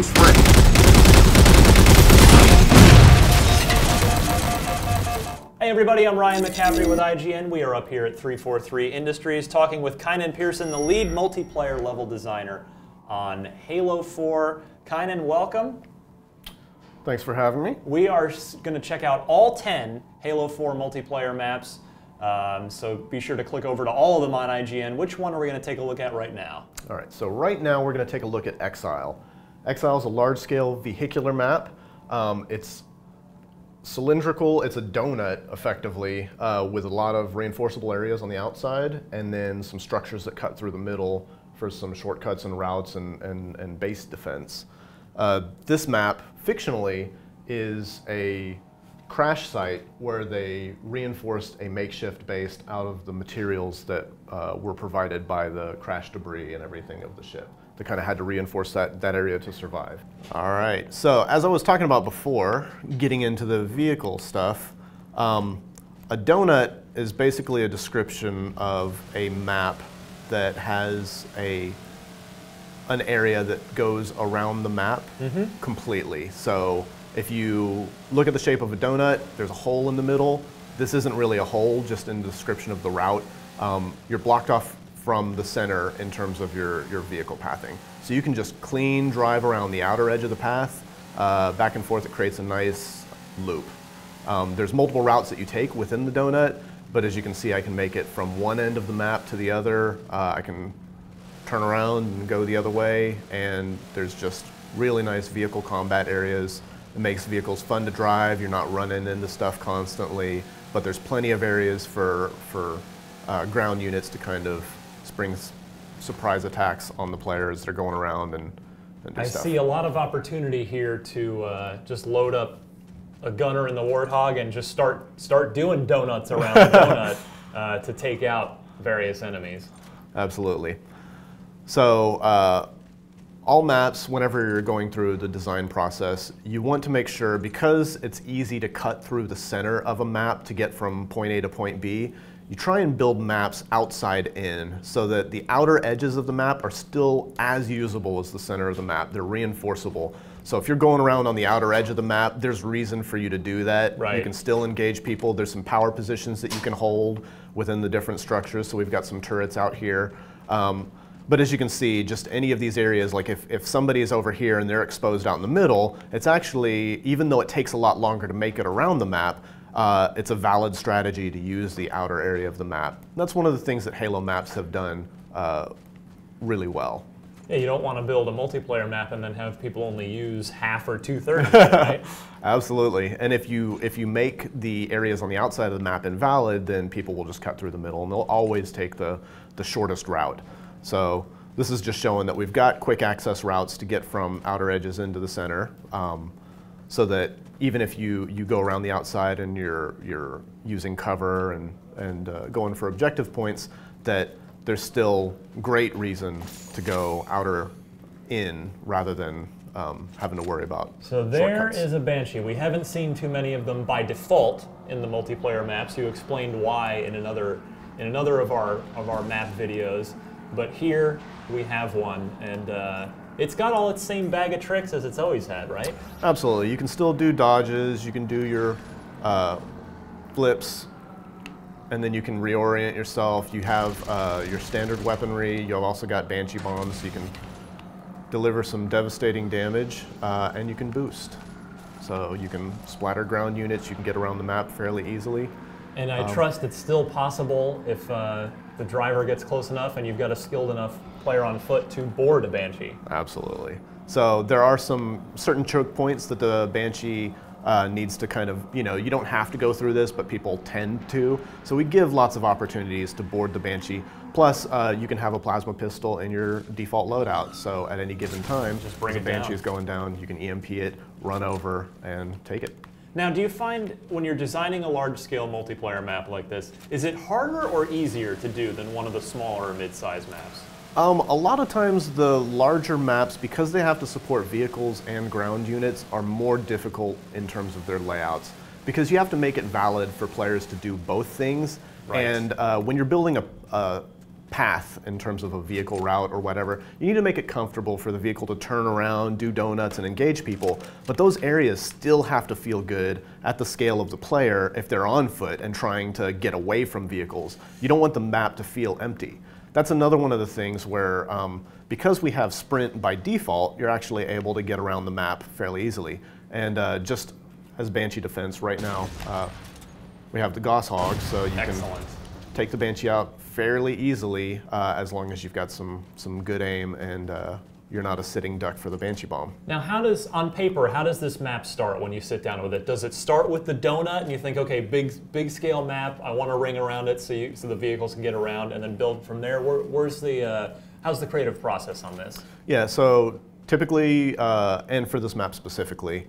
Weapons ready. Hey everybody, I'm Ryan McCaffrey with IGN. We are up here at 343 Industries talking with Kynan Pearson, the lead multiplayer level designer on Halo 4. Kynan, welcome. Thanks for having me. We are going to check out all 10 Halo 4 multiplayer maps, so be sure to click over to all of them on IGN. Which one are we going to take a look at right now? All right, so right now we're going to take a look at Exile. Exile is a large-scale vehicular map. It's cylindrical, it's a donut, effectively, with a lot of reinforceable areas on the outside, and then some structures that cut through the middle for some shortcuts and routes and base defense. This map, fictionally, is a crash site where they reinforced a makeshift base out of the materials that were provided by the crash debris and everything of the ship. They kind of had to reinforce that area to survive. All right, so as I was talking about before, getting into the vehicle stuff, a donut is basically a description of a map that has an area that goes around the map completely. So if you look at the shape of a donut, there's a hole in the middle. This isn't really a hole, just in the description of the route. You're blocked off from the center in terms of your vehicle pathing. So you can just clean drive around the outer edge of the path, back and forth. It creates a nice loop. There's multiple routes that you take within the donut, but as you can see, I can make it from one end of the map to the other. I can turn around and go the other way, and there's just really nice vehicle combat areas. It makes vehicles fun to drive. You're not running into stuff constantly, but there's plenty of areas for ground units to kind of spring surprise attacks on the players as they're going around and do stuff. I see a lot of opportunity here to just load up a gunner in the Warthog and just start doing donuts around the donut to take out various enemies. Absolutely. So all maps, whenever you're going through the design process, you want to make sure, because it's easy to cut through the center of a map to get from point A to point B, you try and build maps outside in so that the outer edges of the map are still as usable as the center of the map. They're reinforceable. So if you're going around on the outer edge of the map, there's reason for you to do that. Right. You can still engage people. There's some power positions that you can hold within the different structures. So we've got some turrets out here. But as you can see, just any of these areas, like if somebody is over here and they're exposed out in the middle, it's actually, even though it takes a lot longer to make it around the map, it's a valid strategy to use the outer area of the map. That's one of the things that Halo maps have done really well. Yeah, you don't want to build a multiplayer map and then have people only use half or 2/3 of it, right? Absolutely. And if you make the areas on the outside of the map invalid, then people will just cut through the middle, and they'll always take the shortest route. So this is just showing that we've got quick access routes to get from outer edges into the center, so that even if you go around the outside and you're using cover and going for objective points, that there's still great reason to go outer in rather than having to worry about So there shortcuts. is a Banshee. We haven't seen too many of them by default in the multiplayer maps. You explained why in another of our map videos. But here we have one, and it's got all its same bag of tricks as it's always had, right? Absolutely. You can still do dodges, you can do your flips, and then you can reorient yourself. You have your standard weaponry. You've also got Banshee bombs, so you can deliver some devastating damage, and you can boost. So you can splatter ground units, you can get around the map fairly easily. And I trust it's still possible if the driver gets close enough and you've got a skilled enough player on foot to board a Banshee. Absolutely. So there are some certain choke points that the Banshee needs to kind of, you don't have to go through this, but people tend to. So we give lots of opportunities to board the Banshee. Plus, you can have a plasma pistol in your default loadout. So at any given time, just bring as the it down. Banshee is going down, you can EMP it, run over, and take it. Now, do you find when you're designing a large-scale multiplayer map like this, is it harder or easier to do than one of the smaller or mid-sized maps? A lot of times the larger maps, because they have to support vehicles and ground units, are more difficult in terms of their layouts. Because you have to make it valid for players to do both things. Right. And when you're building a path in terms of a vehicle route or whatever. You need to make it comfortable for the vehicle to turn around, do donuts, and engage people. But those areas still have to feel good at the scale of the player if they're on foot and trying to get away from vehicles. You don't want the map to feel empty. That's another one of the things where, because we have sprint by default, you're actually able to get around the map fairly easily. And just as Banshee defense right now, we have the Goshawk, so you can take the Banshee out fairly easily as long as you've got some good aim and you're not a sitting duck for the Banshee bomb. Now, on paper, how does this map start when you sit down with it? Does it start with the donut and you think, okay, big scale map, I want to ring around it so the vehicles can get around, and then build from there? How's the creative process on this? Yeah, so typically, and for this map specifically,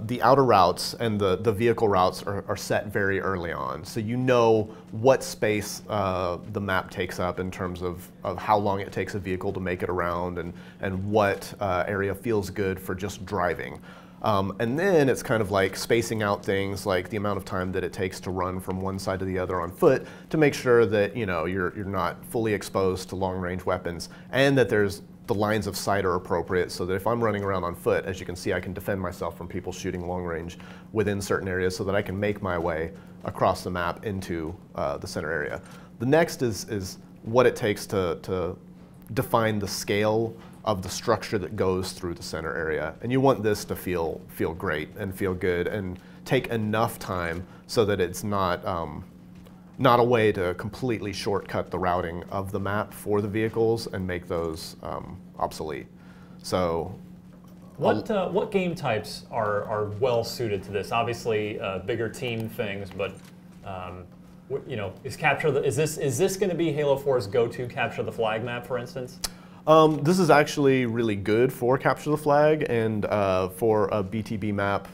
the outer routes and the vehicle routes are set very early on. So you know what space the map takes up in terms of how long it takes a vehicle to make it around and what area feels good for just driving. And then it's kind of like spacing out things like the amount of time that it takes to run from one side to the other on foot to make sure that you're not fully exposed to long-range weapons and that the lines of sight are appropriate so that if I'm running around on foot, as you can see, I can defend myself from people shooting long range within certain areas so that I can make my way across the map into the center area. The next is what it takes to define the scale of the structure that goes through the center area. And you want this to feel great and feel good and take enough time so that it's not a way to completely shortcut the routing of the map for the vehicles and make those obsolete. So, what game types are well suited to this? Obviously, bigger team things, but is this going to be Halo 4's go-to capture the flag map, for instance? This is actually really good for capture the flag, and for a BTB map,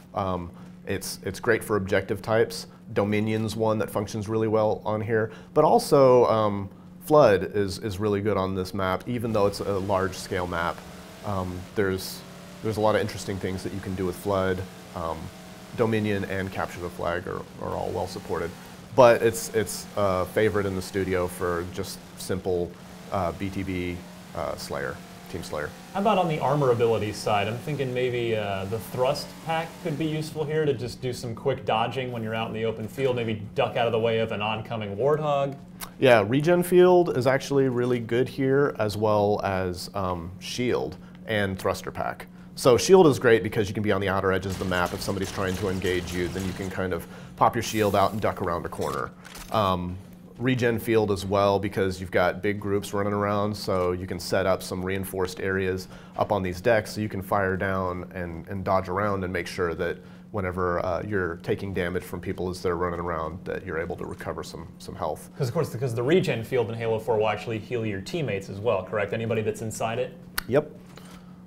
it's great for objective types. Dominion's one that functions really well on here, but also Flood is really good on this map, even though it's a large scale map. There's a lot of interesting things that you can do with Flood. Dominion and Capture the Flag are all well supported, but it's a favorite in the studio for just simple BTB Slayer. Team Slayer. How about on the armor abilities side? I'm thinking maybe the thrust pack could be useful here to just do some quick dodging when you're out in the open field, maybe duck out of the way of an oncoming warthog. Yeah, regen field is actually really good here, as well as shield and thruster pack. So shield is great because you can be on the outer edges of the map. If somebody's trying to engage you, then you can kind of pop your shield out and duck around a corner. Regen field as well because you've got big groups running around, so you can set up some reinforced areas up on these decks so you can fire down and dodge around and make sure that whenever you're taking damage from people as they're running around that you're able to recover some health. Because the regen field in Halo 4 will actually heal your teammates as well, correct? Anybody that's inside it? Yep.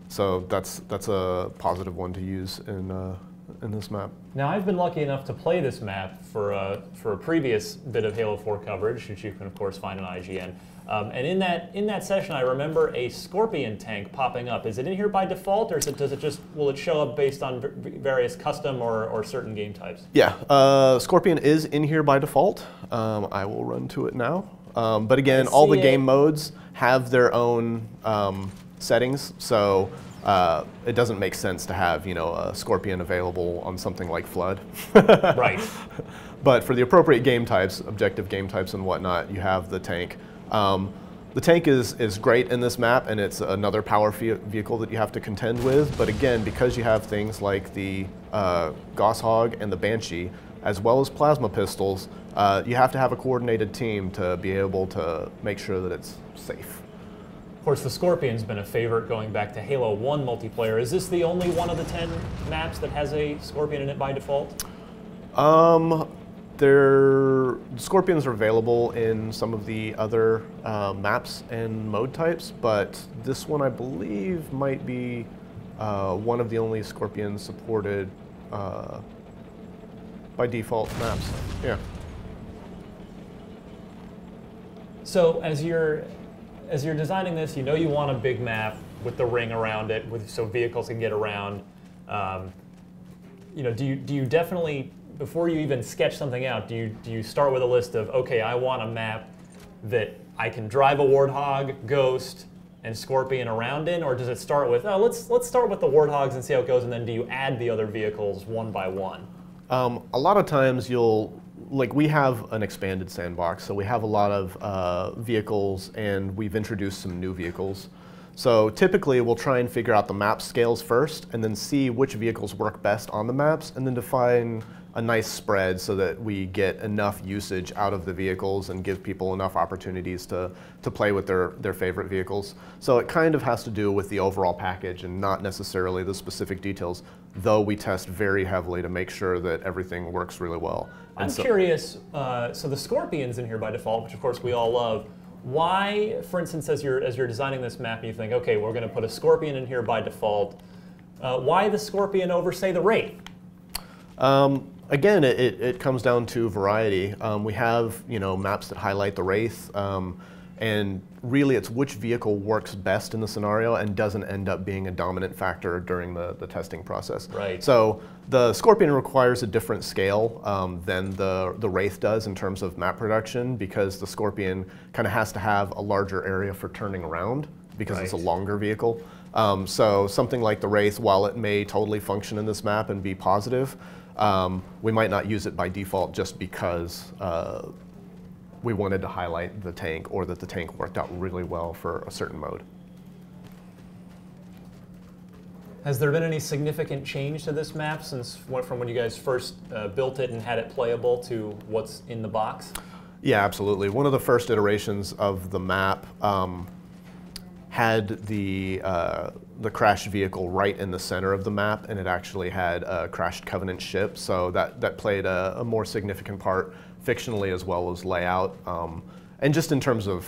So that's a positive one to use in this map. Now, I've been lucky enough to play this map for a previous bit of Halo 4 coverage, which you can of course find on IGN. And in that session, I remember a Scorpion tank popping up. Is it in here by default, or will it show up based on various custom or certain game types? Yeah, Scorpion is in here by default. I will run to it now. But again, all the game modes have their own settings, so it doesn't make sense to have a Scorpion available on something like Flood. Right. But for the appropriate game types, objective game types and whatnot, you have the tank. The tank is great in this map, and it's another power vehicle that you have to contend with. But again, because you have things like the Goshawk and the Banshee, as well as plasma pistols, you have to have a coordinated team to be able to make sure that it's safe. Of course, the Scorpion's been a favorite going back to Halo 1 multiplayer. Is this the only one of the 10 maps that has a Scorpion in it by default? Scorpions are available in some of the other maps and mode types, but this one I believe might be one of the only Scorpions supported by default maps. Yeah. So as you're designing this, you want a big map with the ring around it, so vehicles can get around. Do you definitely, before you even sketch something out, do you start with a list of, okay, I want a map that I can drive a Warthog, Ghost, and Scorpion around in, or does it start with, oh, let's start with the Warthogs and see how it goes, and then do you add the other vehicles one by one? A lot of times we have an expanded sandbox, so we have a lot of vehicles, and we've introduced some new vehicles. So typically we'll try and figure out the map scales first, and then see which vehicles work best on the maps, and then define a nice spread so that we get enough usage out of the vehicles and give people enough opportunities to play with their favorite vehicles. So it kind of has to do with the overall package and not necessarily the specific details, though we test very heavily to make sure that everything works really well. I'm curious, so the Scorpions in here by default, which of course we all love, why, for instance, as you're designing this map and you think, okay, we're going to put a Scorpion in here by default, why the Scorpion over, say, the Wraith? Again, it comes down to variety. We have maps that highlight the Wraith, and really it's which vehicle works best in the scenario and doesn't end up being a dominant factor during the testing process. Right. So the Scorpion requires a different scale than the Wraith does in terms of map production, because the Scorpion kind of has to have a larger area for turning around because it's a longer vehicle. So something like the Wraith, while it may totally function in this map and be positive, we might not use it by default just because we wanted to highlight the tank, or that the tank worked out really well for a certain mode. Has there been any significant change to this map since from when you guys first built it and had it playable to what's in the box? Yeah, absolutely. One of the first iterations of the map had the crashed vehicle right in the center of the map, and it actually had a crashed Covenant ship, so that played a more significant part fictionally as well as layout. And just in terms of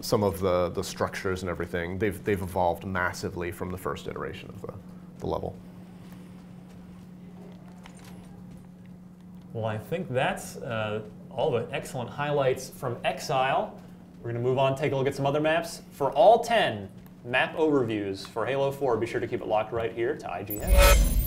some of the structures and everything, they've evolved massively from the first iteration of the level. Well, I think that's all the excellent highlights from Exile. We're going to move on, take a look at some other maps. For all 10 map overviews for Halo 4, be sure to keep it locked right here to IGN.